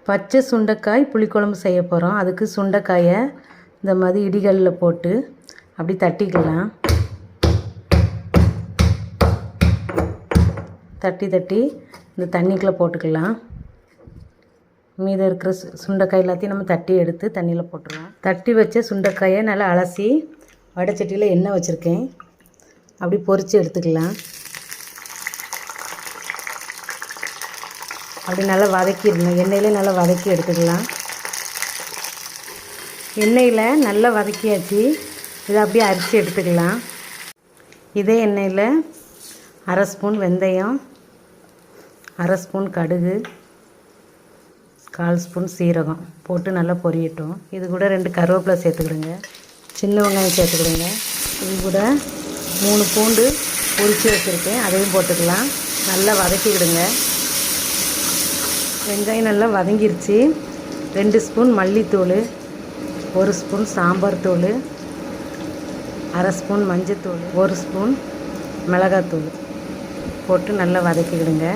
பச்சை சுண்டைக்காய் புளிக்குழம்பு செய்ய போகிறோம். அதுக்கு சுண்டைக்காயை இந்த மாதிரி இடிகளில் போட்டு அப்படி தட்டிக்கலாம். தட்டி இந்த தண்ணிக்குள்ளே போட்டுக்கலாம். மீதம் இருக்கிற சுண்டைக்காய் எல்லாத்தையும் நம்ம தட்டி எடுத்து தண்ணியில் போட்டுருவோம். தட்டி வச்ச சுண்டைக்காயை நல்லா அலசி வடைச்சட்டியில் எண்ணெய் வச்சுருக்கேன், அப்படி பொரித்து எடுத்துக்கலாம். அப்படி நல்லா வதக்கிடணும். எண்ணெயிலே நல்லா வதக்கி எடுத்துக்கலாம். எண்ணெயில் நல்லா வதக்கியாச்சு. இதை அப்படியே அரிசி எடுத்துக்கலாம். இதே எண்ணெயில் 1/2 ஸ்பூன் வெந்தயம், 1/2 ஸ்பூன் கடுகு, 1/4 ஸ்பூன் சீரகம் போட்டு நல்லா பொரியட்டும். இது கூட 2 கருவேப்பிலை சேர்த்துக்கிடுங்க. சின்ன வெங்காயம் சேர்த்துக்கிடுங்க. இது கூட 3 பூண்டு உரித்து வச்சுருக்கேன், அதையும் போட்டுக்கலாம். நல்லா வதக்கிக்கிடுங்க. வெங்காயம் நல்லா வதங்கிருச்சு. 2 ஸ்பூன் மல்லித்தூள், 1 ஸ்பூன் சாம்பார் தூள், 1/2 ஸ்பூன் மஞ்சத்தூள், 1 ஸ்பூன் மிளகாத்தூள் போட்டு நல்லா வதக்கிக்கிடுங்க.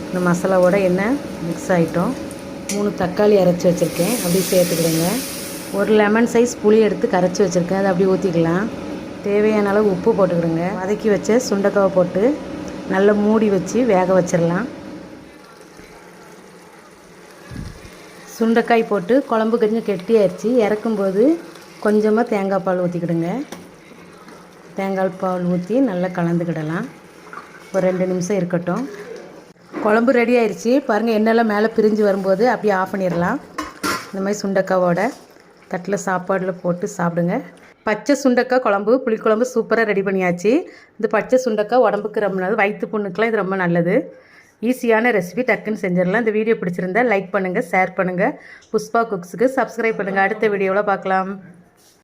இந்த மசாலாவோட எண்ணெய் மிக்ஸ் ஆகிட்டோம். 3 தக்காளி அரைச்சி வச்சுருக்கேன், அப்படி சேர்த்துக்கிடுங்க. 1 லெமன் சைஸ் புளி எடுத்து கரைச்சி வச்சுருக்கேன், அதை அப்படி ஊற்றிக்கலாம். தேவையான அளவு உப்பு போட்டுக்கிடுங்க. வதக்கி வச்ச சுண்டைக்காவை போட்டு நல்லா மூடி வச்சு வேக வச்சிடலாம். சுண்டைக்காய் போட்டு குழம்பு கொஞ்சம் கெட்டியாகிடுச்சு. இறக்கும்போது கொஞ்சமாக தேங்காய் பால் ஊற்றிக்கிடுங்க. தேங்காய் பால் ஊற்றி நல்லா கலந்துக்கிடலாம். ஒரு 2 நிமிஷம் இருக்கட்டும். குழம்பு ரெடி ஆயிடுச்சு. பாருங்கள், எண்ணெயெல்லாம் மேலே பிரிஞ்சு வரும்போது அப்படியே ஆஃப் பண்ணிடலாம். இந்த மாதிரி சுண்டைக்காவோட தட்டில் சாப்பாடில் போட்டு சாப்பிடுங்க. பச்சை சுண்டைக்காய் குழம்பு புளிக்குழம்பு சூப்பராக ரெடி பண்ணியாச்சு. இந்த பச்சை சுண்டைக்காய் உடம்புக்கு ரொம்ப நல்லது, வயிற்று புண்ணுக்கெலாம் இது ரொம்ப நல்லது. ஈஸியான ரெசிபி, டக்குன்னு செஞ்சிடலாம். இந்த வீடியோ பிடிச்சிருந்தா லைக் பண்ணுங்கள், ஷேர் பண்ணுங்கள். புஷ்பா குக்ஸுக்கு சப்ஸ்கிரைப் பண்ணுங்கள். அடுத்த வீடியோவில் பார்க்கலாம்.